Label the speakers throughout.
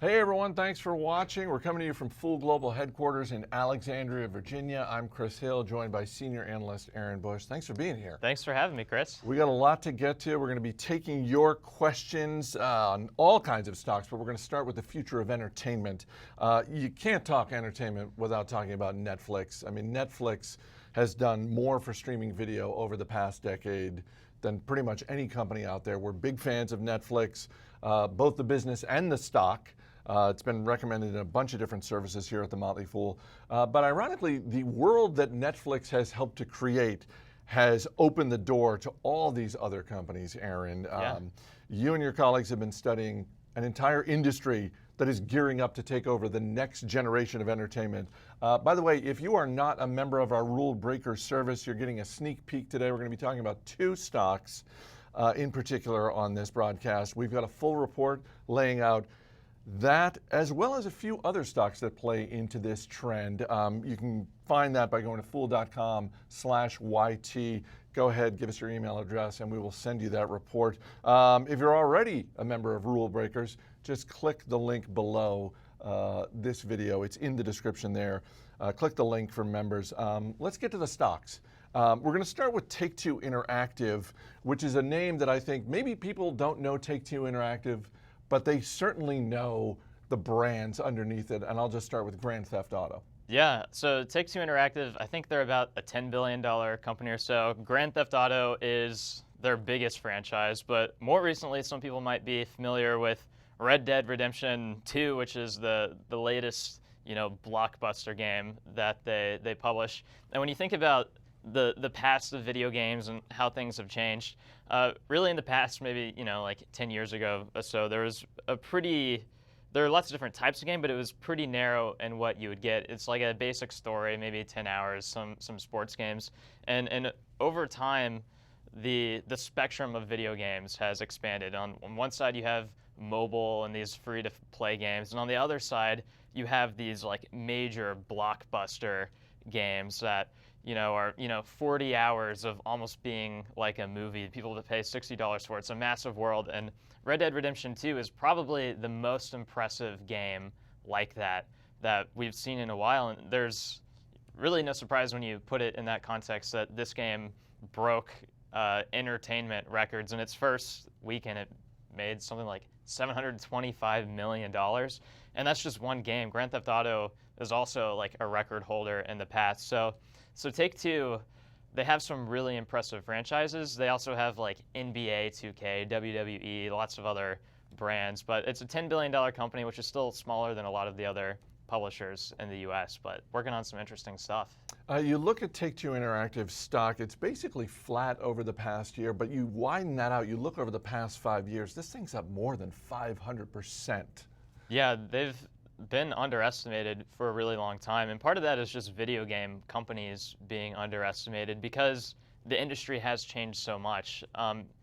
Speaker 1: Hey everyone, thanks for watching. We're coming to you from Full Global Headquarters in Alexandria, Virginia. I'm Chris Hill, joined by Senior Analyst Aaron Bush. Thanks for being here.
Speaker 2: Thanks for having me, Chris.
Speaker 1: We got a lot to get to. We're going to be taking your questions on all kinds of stocks, but we're going to start with the future of entertainment. You can't talk entertainment without talking about Netflix. I mean, Netflix has done more for streaming video over the past decade than pretty much any company out there. We're big fans of Netflix, both the business and the stock. It's been recommended in a bunch of different services here at the Motley Fool. But ironically, the world that Netflix has helped to create has opened the door to all these other companies, Aaron.
Speaker 2: Yeah.
Speaker 1: You and your colleagues have been studying an entire industry that is gearing up to take over the next generation of entertainment. By the way, if you are not a member of our Rule Breaker service, you're getting a sneak peek today. We're going to be talking about two stocks in particular on this broadcast. We've got a full report laying out that, as well as a few other stocks that play into this trend. You can find that by going to fool.com/YT. Go ahead, give us your email address, and we will send you that report. If you're already a member of Rule Breakers, just click the link below this video. It's in the description there. Click the link for members. Let's get to the stocks. We're going to start with TakeTwo Interactive, which is a name that I think maybe people don't know TakeTwo Interactive, but they certainly know the brands underneath it, and I'll just start with Grand Theft Auto.
Speaker 2: Yeah, so TakeTwo Interactive, I think they're about a $10 billion company or so. Grand Theft Auto is their biggest franchise, but more recently, some people might be familiar with Red Dead Redemption 2, which is the latest, blockbuster game that they publish. And when you think about the past of video games and how things have changed, really in the past, maybe, like 10 years ago or so, there are lots of different types of game, but it was pretty narrow in what you would get. It's like a basic story, maybe 10 hours, some sports games. And over time, the spectrum of video games has expanded. On one side, you have mobile and these free-to-play games, and on the other side, you have these like major blockbuster games that are 40 hours of almost being like a movie. People that pay $60 for it. It's a massive world, and Red Dead Redemption 2 is probably the most impressive game like that we've seen in a while. And there's really no surprise when you put it in that context that this game broke entertainment records. In its first weekend, it made something like $725 million, and that's just one game. Grand Theft Auto is also like a record holder in the past. So Take-Two, they have some really impressive franchises. They also have like NBA 2K, WWE, lots of other brands, but it's a $10 billion company, which is still smaller than a lot of the other publishers in the US, but working on some interesting stuff.
Speaker 1: You look at Take-Two Interactive stock, it's basically flat over the past year, but you widen that out, you look over the past 5 years, this thing's up more than 500%.
Speaker 2: Yeah, they've been underestimated for a really long time, and part of that is just video game companies being underestimated because the industry has changed so much.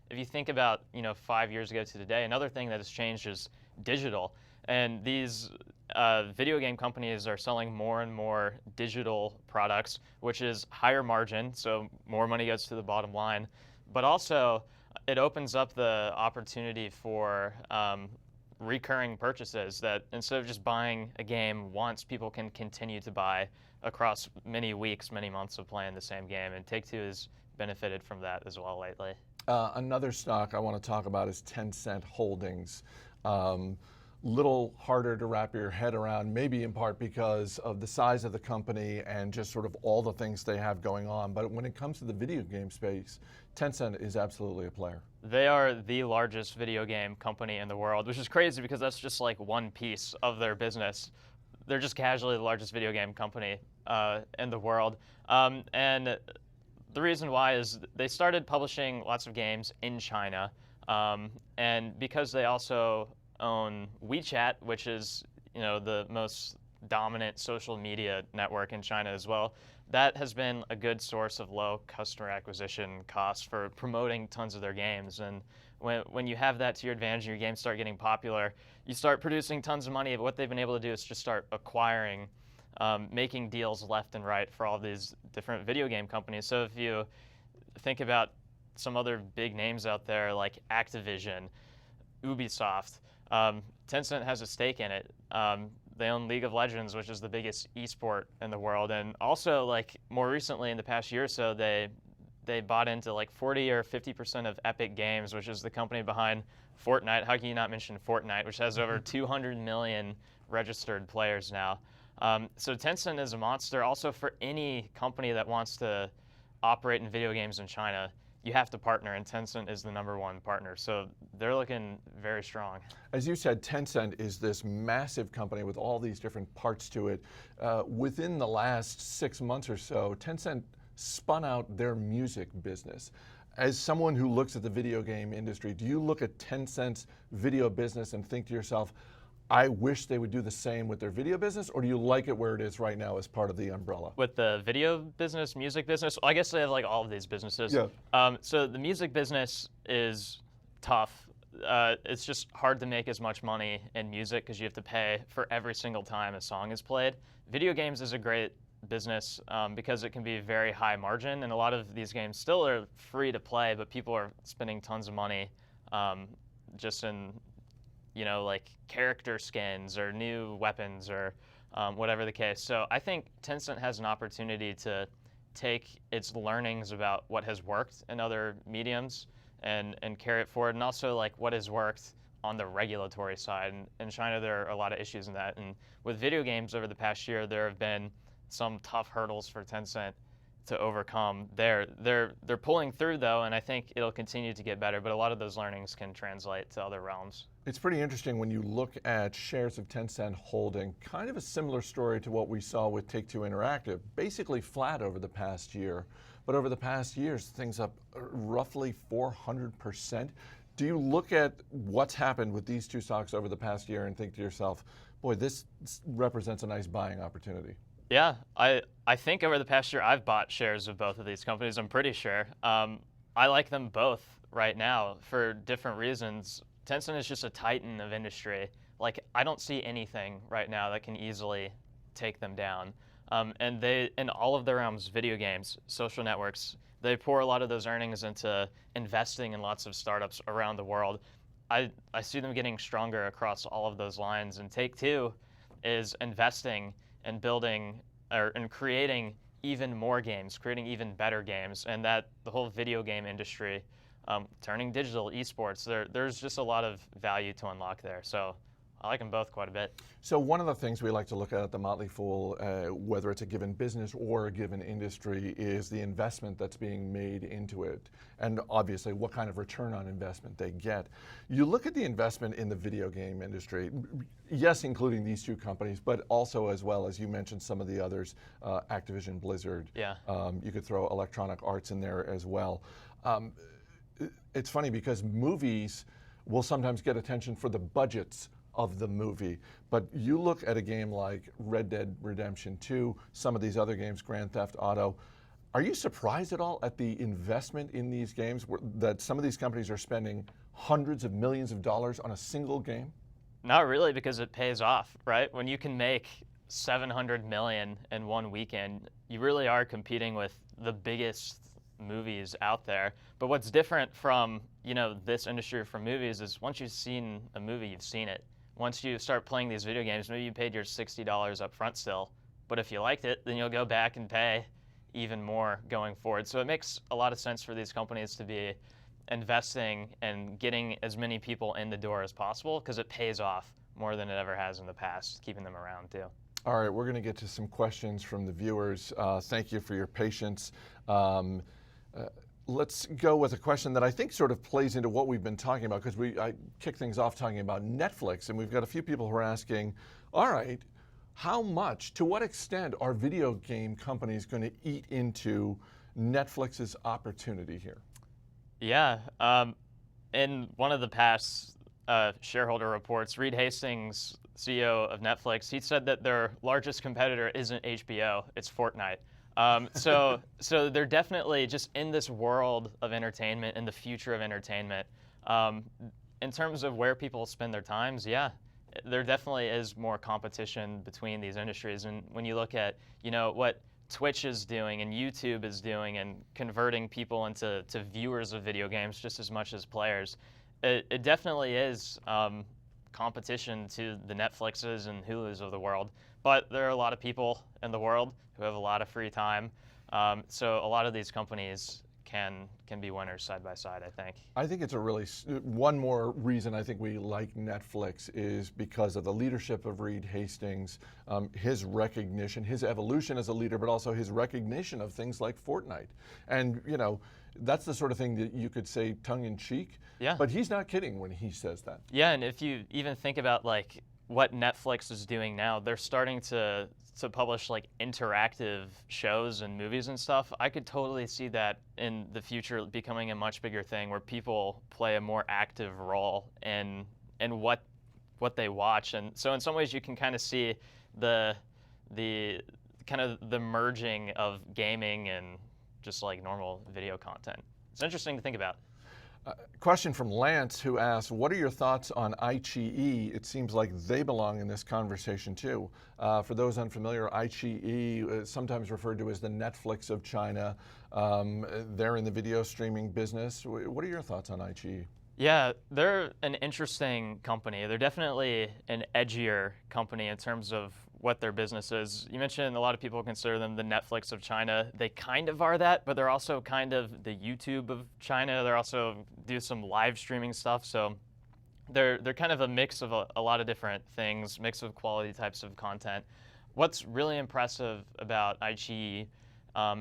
Speaker 2: If you think about 5 years ago to today, another thing that has changed is digital, and these video game companies are selling more and more digital products, which is higher margin, so more money goes to the bottom line, but also it opens up the opportunity for recurring purchases, that instead of just buying a game once, people can continue to buy across many weeks, many months of playing the same game, and Take-Two has benefited from that as well lately.
Speaker 1: Another stock I want to talk about is Tencent Holdings. Little harder to wrap your head around, maybe in part because of the size of the company and just sort of all the things they have going on. But when it comes to the video game space, Tencent is absolutely a player.
Speaker 2: They are the largest video game company in the world, which is crazy because that's just like one piece of their business. They're just casually the largest video game company in the world. And the reason why is they started publishing lots of games in China. And because they also own WeChat, which is the most dominant social media network in China as well, that has been a good source of low customer acquisition costs for promoting tons of their games. And when you have that to your advantage and your games start getting popular, you start producing tons of money. But what they've been able to do is just start acquiring, making deals left and right for all these different video game companies. So if you think about some other big names out there like Activision, Ubisoft, Tencent has a stake in it. They own League of Legends, which is the biggest esport in the world, and also like more recently in the past year or so, they bought into like 40 or 50% of Epic Games, which is the company behind Fortnite. How can you not mention Fortnite, which has over 200 million registered players now? So Tencent is a monster. Also, for any company that wants to operate in video games in China, you have to partner, and Tencent is the #1 partner. So they're looking very strong.
Speaker 1: As you said, Tencent is this massive company with all these different parts to it. Within the last 6 months or so, Tencent spun out their music business. As someone who looks at the video game industry, do you look at Tencent's video business and think to yourself, I wish they would do the same with their video business, or do you like it where it is right now as part of the umbrella?
Speaker 2: With the video business, music business, I guess they have like all of these businesses.
Speaker 1: Yeah.
Speaker 2: So the music business is tough. It's just hard to make as much money in music because you have to pay for every single time a song is played. Video games is a great business because it can be very high margin, and a lot of these games still are free to play, but people are spending tons of money just in like character skins or new weapons or whatever the case. So I think Tencent has an opportunity to take its learnings about what has worked in other mediums and carry it forward, and also like what has worked on the regulatory side. And in China, there are a lot of issues in that. And with video games over the past year, there have been some tough hurdles for Tencent to overcome. They're pulling through though, and I think it'll continue to get better, but a lot of those learnings can translate to other realms.
Speaker 1: It's pretty interesting when you look at shares of Tencent Holding, kind of a similar story to what we saw with TakeTwo Interactive, basically flat over the past year, but over the past years, things up roughly 400%. Do you look at what's happened with these two stocks over the past year and think to yourself, boy, this represents a nice buying opportunity?
Speaker 2: Yeah, I think over the past year I've bought shares of both of these companies, I'm pretty sure. I like them both right now for different reasons. Tencent is just a titan of industry. Like, I don't see anything right now that can easily take them down. And they, in all of their realms, video games, social networks, they pour a lot of those earnings into investing in lots of startups around the world. I see them getting stronger across all of those lines, and Take-Two is investing and building and creating even more games, creating even better games, and that the whole video game industry, turning digital, esports, there's just a lot of value to unlock there. So I like them both quite a bit.
Speaker 1: So one of the things we like to look at the Motley Fool, whether it's a given business or a given industry, is the investment that's being made into it, and obviously what kind of return on investment they get. You look at the investment in the video game industry, yes, including these two companies, but also as well as you mentioned some of the others, Activision, Blizzard.
Speaker 2: Yeah.
Speaker 1: You could throw Electronic Arts in there as well. It's funny because movies will sometimes get attention for the budgets of the movie, but you look at a game like Red Dead Redemption 2, some of these other games, Grand Theft Auto, are you surprised at all at the investment in these games, that some of these companies are spending hundreds of millions of dollars on a single game?
Speaker 2: Not really, because it pays off, right? When you can make $700 million in one weekend, you really are competing with the biggest movies out there. But what's different from this industry from movies is once you've seen a movie, you've seen it. Once you start playing these video games, maybe you paid your $60 up front still, but if you liked it, then you'll go back and pay even more going forward. So it makes a lot of sense for these companies to be investing and getting as many people in the door as possible, because it pays off more than it ever has in the past, keeping them around too.
Speaker 1: All right, we're going to get to some questions from the viewers. Thank you for your patience. Let's go with a question that I think sort of plays into what we've been talking about, because I kicked things off talking about Netflix, and we've got a few people who are asking, all right, how much, to what extent are video game companies going to eat into Netflix's opportunity here?
Speaker 2: Yeah, in one of the past shareholder reports, Reed Hastings, CEO of Netflix, he said that their largest competitor isn't HBO, it's Fortnite. So they're definitely just in this world of entertainment, in the future of entertainment. In terms of where people spend their times, yeah, there definitely is more competition between these industries. And when you look at what Twitch is doing and YouTube is doing and converting people into viewers of video games just as much as players, it definitely is competition to the Netflixes and Hulus of the world. But there are a lot of people in the world who have a lot of free time. So a lot of these companies can be winners side by side, I think.
Speaker 1: I think it's a really, one more reason I think we like Netflix is because of the leadership of Reed Hastings, his recognition, his evolution as a leader, but also his recognition of things like Fortnite. And, you know, that's the sort of thing that you could say tongue in cheek,
Speaker 2: Yeah.
Speaker 1: but he's not kidding when he says that.
Speaker 2: Yeah, and if you even think about like what Netflix is doing now, they're starting to publish like interactive shows and movies and stuff. I could totally see that in the future becoming a much bigger thing where people play a more active role in what they watch. And so in some ways you can kind of see the kind of the merging of gaming and just like normal video content. It's interesting to think about.
Speaker 1: Question from Lance, who asks, what are your thoughts on iQIYI? It seems like they belong in this conversation too. For those unfamiliar, iQIYI is sometimes referred to as the Netflix of China. They're in the video streaming business. What are your thoughts on iQIYI?
Speaker 2: Yeah, they're an interesting company. They're definitely an edgier company in terms of what their business is. You mentioned a lot of people consider them the Netflix of China. They kind of are that, but they're also kind of the YouTube of China. They're also do some live streaming stuff. So they're kind of a mix of a lot of different things, mix of quality types of content. What's really impressive about iQIYI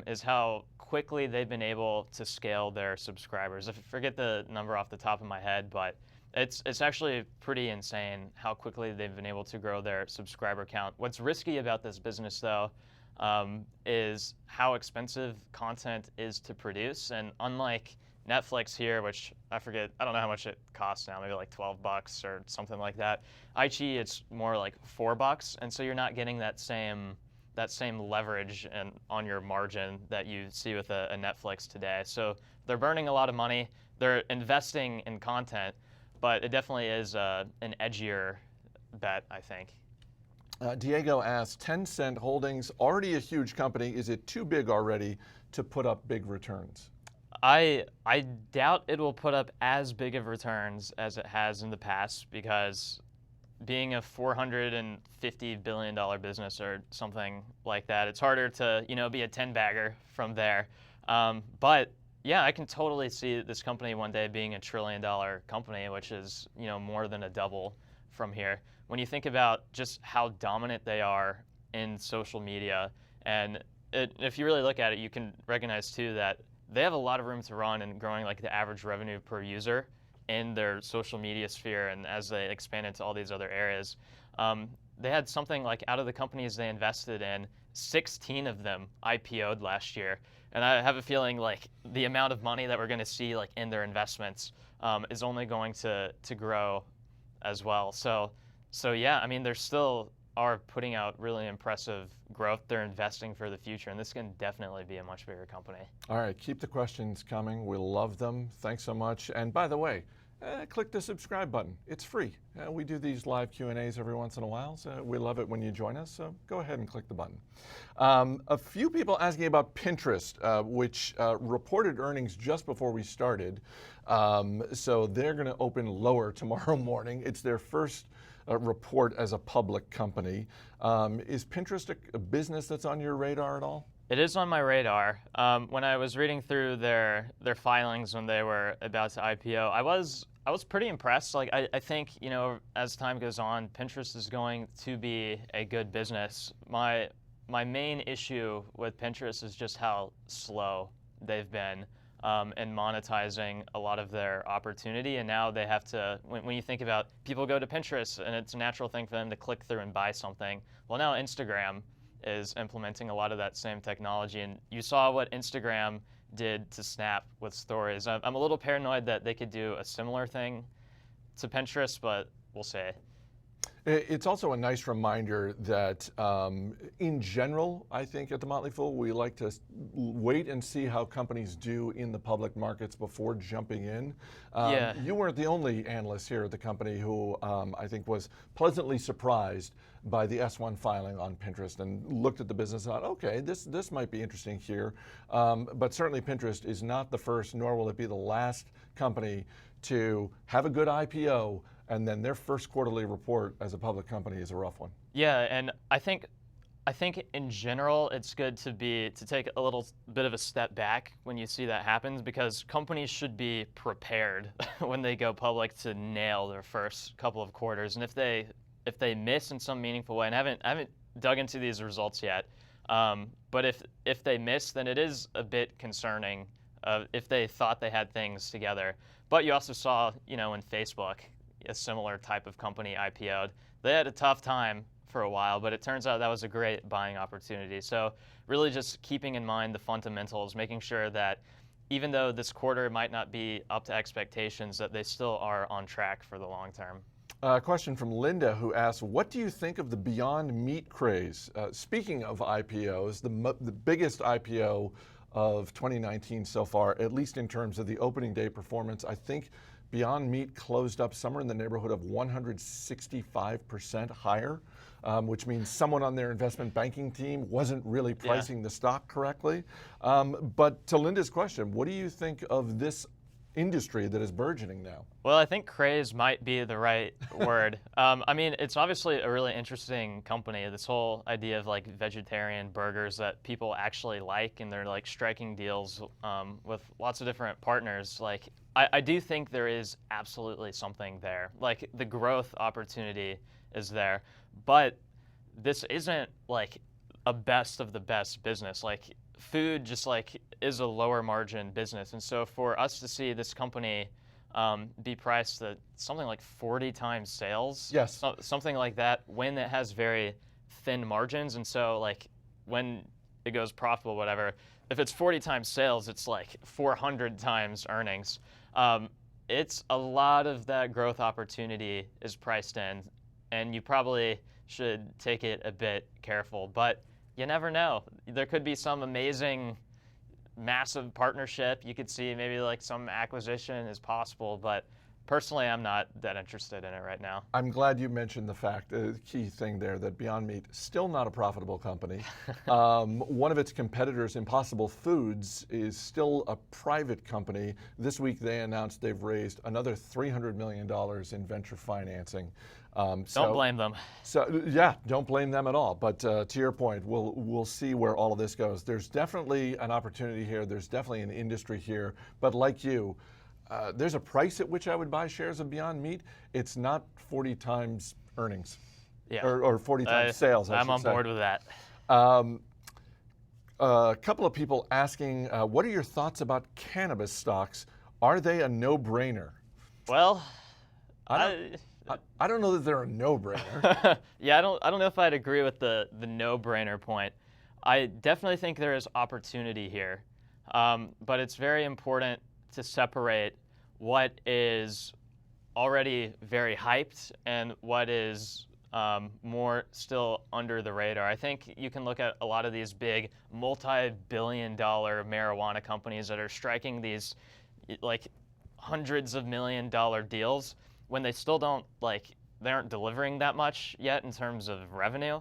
Speaker 2: is how quickly they've been able to scale their subscribers. I forget the number off the top of my head, but it's actually pretty insane how quickly they've been able to grow their subscriber count. What's risky about this business, though, is how expensive content is to produce. And unlike Netflix here, which I forget, I don't know how much it costs now, maybe like $12 or something like that. iQIYI, it's more like $4, and so you're not getting that same leverage and on your margin that you see with a Netflix today. So they're burning a lot of money. They're investing in content, but it definitely is an edgier bet, I think.
Speaker 1: Diego asks, Tencent Holdings, already a huge company, is it too big already to put up big returns?
Speaker 2: I doubt it will put up as big of returns as it has in the past, because being a $450 billion business or something like that, it's harder to be a 10-bagger from there. But yeah, I can totally see this company one day being a $1 trillion company, which is more than a double from here. When you think about just how dominant they are in social media, and if you really look at it, you can recognize too that they have a lot of room to run in growing like the average revenue per user in their social media sphere, and as they expand into all these other areas. They had something like, out of the companies they invested in, 16 of them IPO'd last year. And I have a feeling like the amount of money that we're going to see like in their investments is only going to grow as well. So yeah, I mean, they're still are putting out really impressive growth. They're investing for the future, and this can definitely be a much bigger company.
Speaker 1: All right, keep the questions coming. We love them. Thanks so much. And by the way, click the subscribe button. It's free. We do these live Q&As every once in a while, so we love it when you join us, so go ahead and click the button. A few people asking about Pinterest, which reported earnings just before we started. So they're going to open lower tomorrow morning. It's their first report as a public company. Is Pinterest a business that's on your radar at all?
Speaker 2: It is on my radar. When I was reading through their filings when they were about to IPO, I was pretty impressed. Like I think as time goes on, Pinterest is going to be a good business. My main issue with Pinterest is just how slow they've been in monetizing a lot of their opportunity. And now they have to, when you think about people go to Pinterest and it's a natural thing for them to click through and buy something. Well, now Instagram is implementing a lot of that same technology. And you saw what Instagram did to Snap with stories. I'm a little paranoid that they could do a similar thing to Pinterest, but we'll see.
Speaker 1: It's also a nice reminder that, in general, I think at the Motley Fool, we like to wait and see how companies do in the public markets before jumping in.
Speaker 2: Yeah.
Speaker 1: You weren't the only analyst here at the company who I think was pleasantly surprised by the S1 filing on Pinterest and looked at the business and thought, okay, this might be interesting here. But certainly Pinterest is not the first, nor will it be the last company to have a good IPO, and then their first quarterly report as a public company is a rough one.
Speaker 2: Yeah, and I think in general it's good to take a little bit of a step back when you see that happens, because companies should be prepared when they go public to nail their first couple of quarters. And if they miss in some meaningful way, and I haven't dug into these results yet, but if they miss, then it is a bit concerning if they thought they had things together. But you also saw, in Facebook, a similar type of company IPO'd. They had a tough time for a while, but it turns out that was a great buying opportunity. So really just keeping in mind the fundamentals, making sure that even though this quarter might not be up to expectations, that they still are on track for the long term.
Speaker 1: A question from Linda, who asks, what do you think of the Beyond Meat craze? Speaking of IPOs, the biggest IPO of 2019 so far, at least in terms of the opening day performance, I think Beyond Meat closed up somewhere in the neighborhood of 165% higher, which means someone on their investment banking team wasn't really pricing the stock correctly. But to Linda's question, what do you think of this industry that is burgeoning now?
Speaker 2: Well, I think craze might be the right word. I mean, it's obviously a really interesting company. This whole idea of like vegetarian burgers that people actually like, and they're like striking deals with lots of different partners. Like, I do think there is absolutely something there. Like, the growth opportunity is there, but this isn't like a best of the best business. Like, food just like is a lower margin business, and so for us to see this company be priced at something like 40 times sales,
Speaker 1: yes,
Speaker 2: something like that, when it has very thin margins, and so like when it goes profitable, whatever, if it's 40 times sales, it's like 400 times earnings. It's a lot of that growth opportunity is priced in, and you probably should take it a bit careful, but you never know. There could be some amazing, massive partnership. You could see maybe like some acquisition is possible, but personally, I'm not that interested in it right now.
Speaker 1: I'm glad you mentioned the fact, the key thing there, that Beyond Meat, still not a profitable company. One of its competitors, Impossible Foods, is still a private company. This week they announced they've raised another $300 million in venture financing.
Speaker 2: Don't blame them.
Speaker 1: So yeah, don't blame them at all. But to your point, we'll see where all of this goes. There's definitely an opportunity here. There's definitely an industry here. But like you, there's a price at which I would buy shares of Beyond Meat. It's not 40 times earnings, or 40 times sales.
Speaker 2: I'm on board with that.
Speaker 1: A couple of people asking, what are your thoughts about cannabis stocks? Are they a no-brainer?
Speaker 2: Well,
Speaker 1: I don't know that they're a no-brainer.
Speaker 2: Yeah, I don't know if I'd agree with the no-brainer point. I definitely think there is opportunity here, but it's very important to separate what is already very hyped and what is more still under the radar. I think you can look at a lot of these big multi-billion-dollar marijuana companies that are striking these like hundreds of million-dollar deals when they still they aren't delivering that much yet in terms of revenue.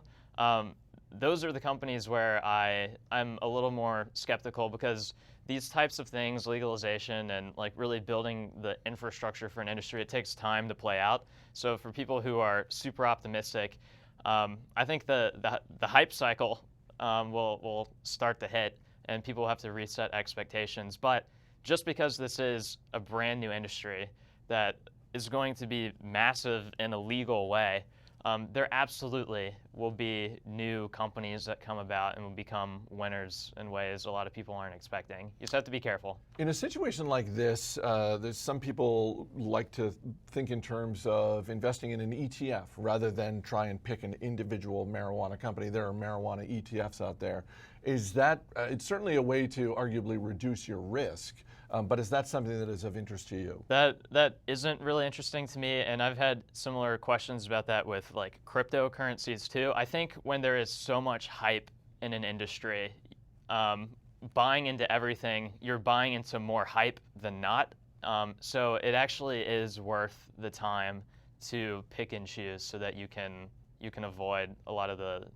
Speaker 2: Those are the companies where I'm a little more skeptical, because these types of things, legalization and like really building the infrastructure for an industry, it takes time to play out. So for people who are super optimistic, I think the hype cycle will start to hit, and people will have to reset expectations. But just because this is a brand new industry that is going to be massive in a legal way, there absolutely will be new companies that come about and will become winners in ways a lot of people aren't expecting. You just have to be careful.
Speaker 1: In a situation like this, there's some people like to think in terms of investing in an ETF rather than try and pick an individual marijuana company. There are marijuana ETFs out there. Is that, it's certainly a way to arguably reduce your risk. But is that something that is of interest to you?
Speaker 2: That isn't really interesting to me, and I've had similar questions about that with like cryptocurrencies too. I think when there is so much hype in an industry, buying into everything, you're buying into more hype than not. So it actually is worth the time to pick and choose so that you can avoid a lot of the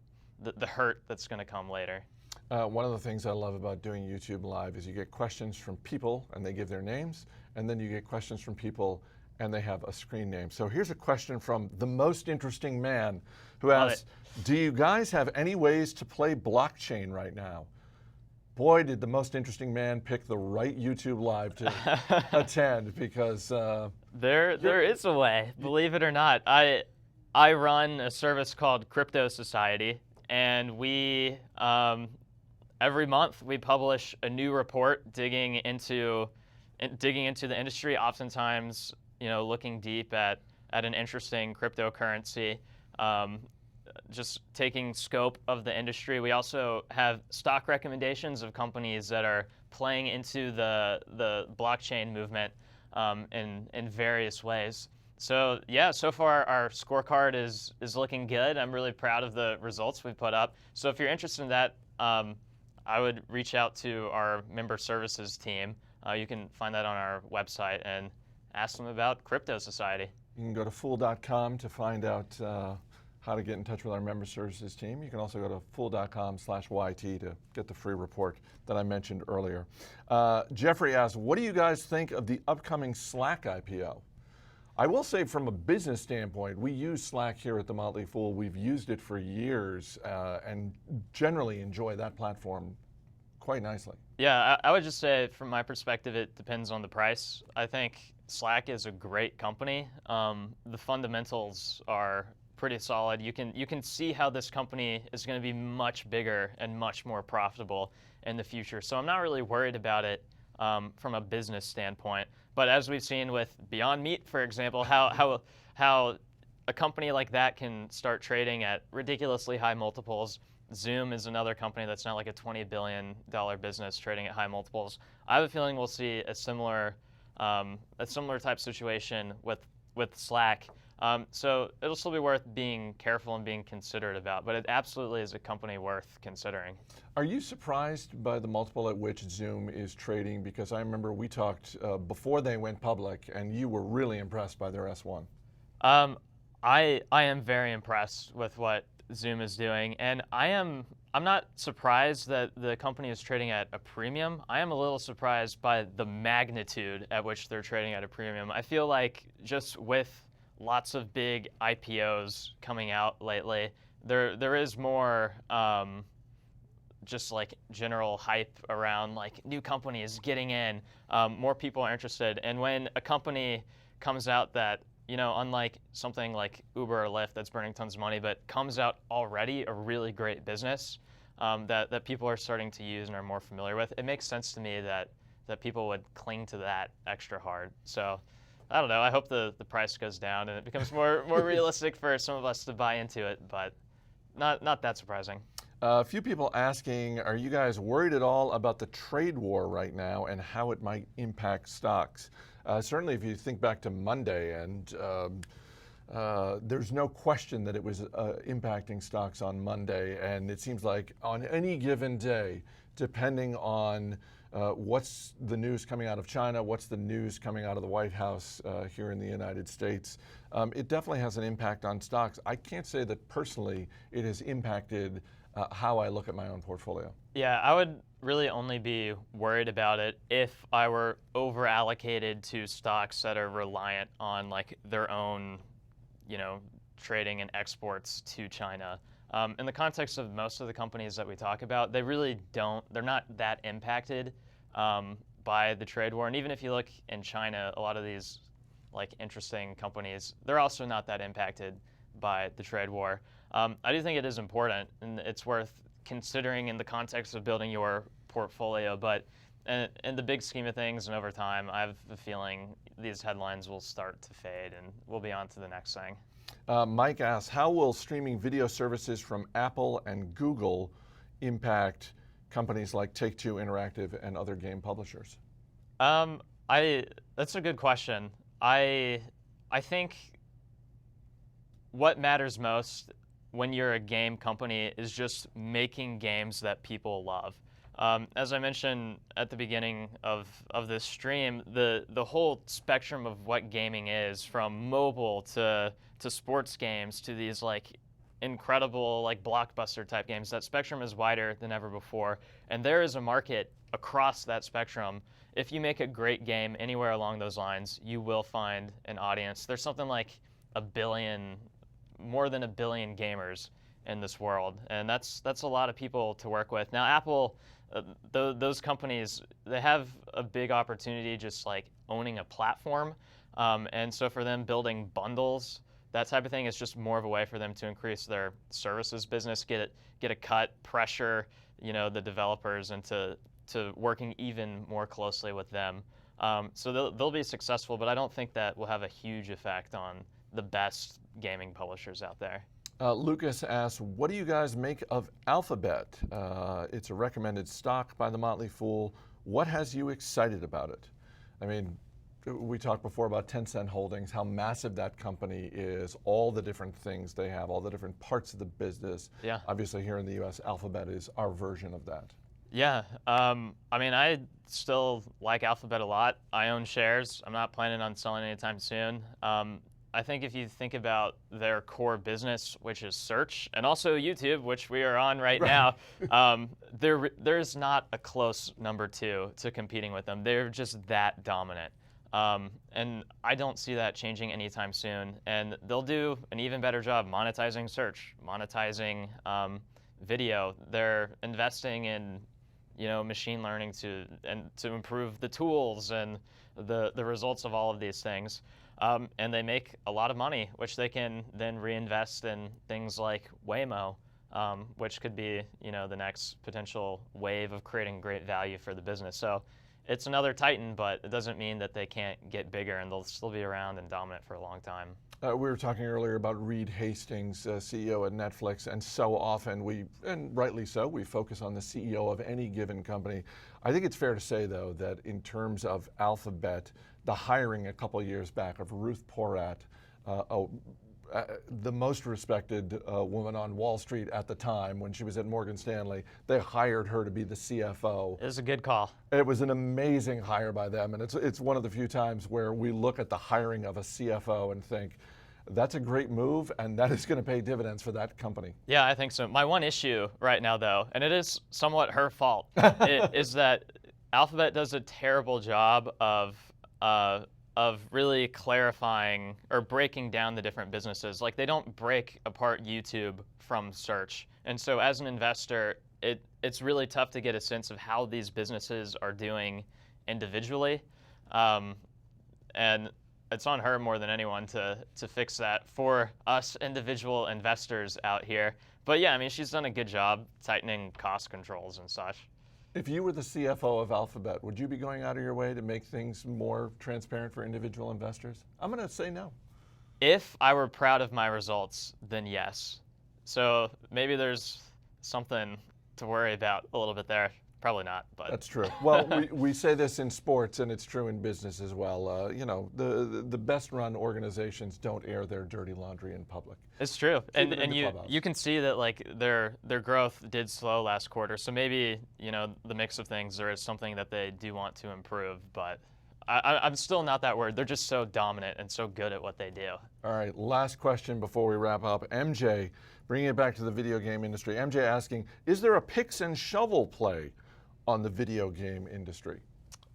Speaker 2: hurt that's going to come later.
Speaker 1: One of the things I love about doing YouTube Live is you get questions from people and they give their names, and then you get questions from people and they have a screen name. So here's a question from the most interesting man who
Speaker 2: Love
Speaker 1: asks, do you guys have any ways to play blockchain right now? Boy, did the most interesting man pick the right YouTube Live to attend, because
Speaker 2: there is a way, believe it or not. I run a service called Crypto Society, and we every month we publish a new report digging into the industry. Oftentimes, looking deep at an interesting cryptocurrency. Just taking scope of the industry. We also have stock recommendations of companies that are playing into the blockchain movement in various ways. So yeah, so far our scorecard is looking good. I'm really proud of the results we've put up. So if you're interested in that, I would reach out to our member services team. You can find that on our website and ask them about Crypto Society.
Speaker 1: You can go to fool.com to find out how to get in touch with our member services team. You can also go to fool.com/YT to get the free report that I mentioned earlier. Jeffrey asks, what do you guys think of the upcoming Slack IPO? I will say, from a business standpoint, we use Slack here at the Motley Fool. We've used it for years and generally enjoy that platform quite nicely.
Speaker 2: Yeah, I would just say, from my perspective, it depends on the price. I think Slack is a great company. The fundamentals are pretty solid. You can see how this company is going to be much bigger and much more profitable in the future. So I'm not really worried about it from a business standpoint. But as we've seen with Beyond Meat, for example, how a company like that can start trading at ridiculously high multiples. Zoom is another company that's now like a $20 billion business trading at high multiples. I have a feeling we'll see a similar type situation with Slack. So it'll still be worth being careful and being considerate about, but it absolutely is a company worth considering.
Speaker 1: Are you surprised by the multiple at which Zoom is trading? Because I remember we talked before they went public, and you were really impressed by their S1.
Speaker 2: I am very impressed with what Zoom is doing, and I'm not surprised that the company is trading at a premium. I am a little surprised by the magnitude at which they're trading at a premium. I feel like, just with lots of big IPOs coming out lately, there is more just like general hype around like new companies getting in. More people are interested, and when a company comes out that, unlike something like Uber or Lyft that's burning tons of money, but comes out already a really great business that people are starting to use and are more familiar with, it makes sense to me that people would cling to that extra hard. So I don't know. I hope the price goes down and it becomes more realistic for some of us to buy into it, but not that surprising.
Speaker 1: A few people asking, are you guys worried at all about the trade war right now and how it might impact stocks? Certainly, if you think back to Monday, and there's no question that it was impacting stocks on Monday, and it seems like on any given day, depending on what's the news coming out of China, what's the news coming out of the White House here in the United States, it definitely has an impact on stocks. I can't say that personally it has impacted how I look at my own portfolio.
Speaker 2: Yeah, I would really only be worried about it if I were over allocated to stocks that are reliant on like their own, trading and exports to China. In the context of most of the companies that we talk about, they're not that impacted by the trade war. And even if you look in China, a lot of these like interesting companies, they're also not that impacted by the trade war. I do think it is important, and it's worth considering in the context of building your portfolio. But in the big scheme of things and over time, I have a feeling these headlines will start to fade and we'll be on to the next thing.
Speaker 1: Mike asks, how will streaming video services from Apple and Google impact companies like TakeTwo Interactive and other game publishers?
Speaker 2: That's a good question. I think what matters most when you're a game company is just making games that people love. As I mentioned at the beginning of this stream, the whole spectrum of what gaming is, from mobile to sports games to these like incredible like blockbuster type games, that spectrum is wider than ever before. And there is a market across that spectrum, if you make a great game anywhere along those lines, you will find an audience. There's something like more than a billion gamers in this world, and that's a lot of people to work with. Now, Apple, those companies, they have a big opportunity just like owning a platform, and so for them building bundles, that type of thing is just more of a way for them to increase their services business, get a cut, pressure, the developers into working even more closely with them. So they'll be successful, but I don't think that will have a huge effect on the best gaming publishers out there.
Speaker 1: Lucas asks, what do you guys make of Alphabet? It's a recommended stock by the Motley Fool. What has you excited about it? I mean, we talked before about Tencent Holdings, how massive that company is, all the different things they have, all the different parts of the business.
Speaker 2: Yeah.
Speaker 1: Obviously here in the US, Alphabet is our version of that.
Speaker 2: Yeah, I mean, I still like Alphabet a lot. I own shares. I'm not planning on selling anytime soon. I think if you think about their core business, which is search, and also YouTube, which we are on right now, there's not a close number two to competing with them. They're just that dominant. And I don't see that changing anytime soon. And they'll do an even better job monetizing search, monetizing video. They're investing in machine learning to improve the tools and the results of all of these things. And they make a lot of money, which they can then reinvest in things like Waymo, which could be the next potential wave of creating great value for the business. So it's another Titan, but it doesn't mean that they can't get bigger, and they'll still be around and dominant for a long time.
Speaker 1: We were talking earlier about Reed Hastings, CEO at Netflix, and so often and rightly so, we focus on the CEO of any given company. I think it's fair to say, though, that in terms of Alphabet, the hiring a couple years back of Ruth Porat, the most respected woman on Wall Street at the time when she was at Morgan Stanley, they hired her to be the CFO.
Speaker 2: It was a good call.
Speaker 1: It was an amazing hire by them, and it's one of the few times where we look at the hiring of a CFO and think, that's a great move, and that is going to pay dividends for that company.
Speaker 2: Yeah, I think so. My one issue right now, though, and it is somewhat her fault, is that Alphabet does a terrible job of really clarifying or breaking down the different businesses. Like, they don't break apart YouTube from search. And so as an investor, it's really tough to get a sense of how these businesses are doing individually. And it's on her more than anyone to fix that for us individual investors out here. But yeah, I mean, she's done a good job tightening cost controls and such.
Speaker 1: If you were the CFO of Alphabet, would you be going out of your way to make things more transparent for individual investors? I'm going to say no.
Speaker 2: If I were proud of my results, then yes. So maybe there's something to worry about a little bit there. Probably not, but.
Speaker 1: That's true. Well, we say this in sports, and it's true in business as well. The best run organizations don't air their dirty laundry in public.
Speaker 2: It's true. And you can see that like their growth did slow last quarter. So maybe, the mix of things, there is something that they do want to improve, but I'm still not that worried. They're just so dominant and so good at what they do.
Speaker 1: All right, last question before we wrap up. MJ, bringing it back to the video game industry. MJ asking, is there a picks and shovel play on the video game industry?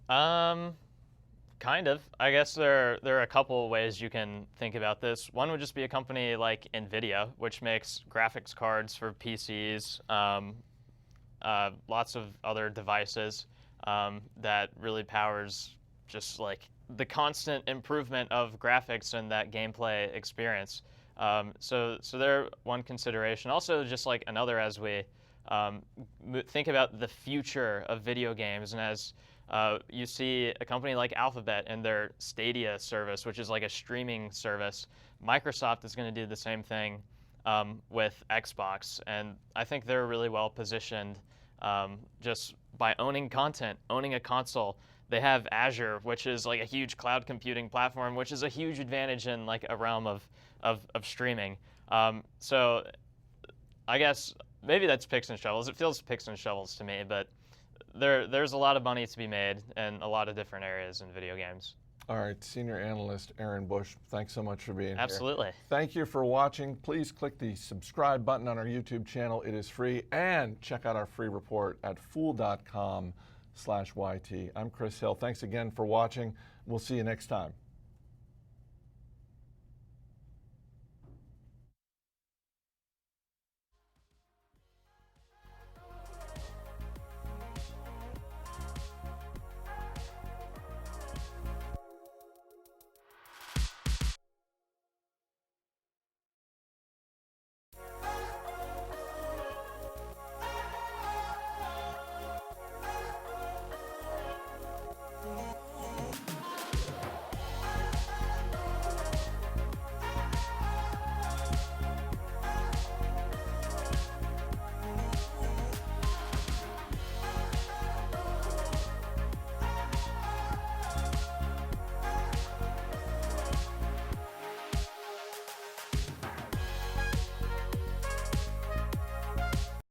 Speaker 2: Kind of. I guess there are a couple of ways you can think about this. One would just be a company like NVIDIA, which makes graphics cards for PCs, lots of other devices that really powers just like the constant improvement of graphics and that gameplay experience. So they're one consideration. Also, just like another, as we think about the future of video games, and as you see a company like Alphabet and their Stadia service, which is like a streaming service, Microsoft is going to do the same thing with Xbox, and I think they're really well positioned just by owning content, owning a console. They have Azure, which is like a huge cloud computing platform, which is a huge advantage in like a realm of streaming. So I guess maybe that's picks and shovels. It feels picks and shovels to me, but there's a lot of money to be made in a lot of different areas in video games.
Speaker 1: All right, Senior Analyst Aaron Bush, thanks so much for being here.
Speaker 2: Absolutely.
Speaker 1: Thank you for watching. Please click the subscribe button on our YouTube channel. It is free. And check out our free report at fool.com/investor. I'm Chris Hill. Thanks again for watching. We'll see you next time.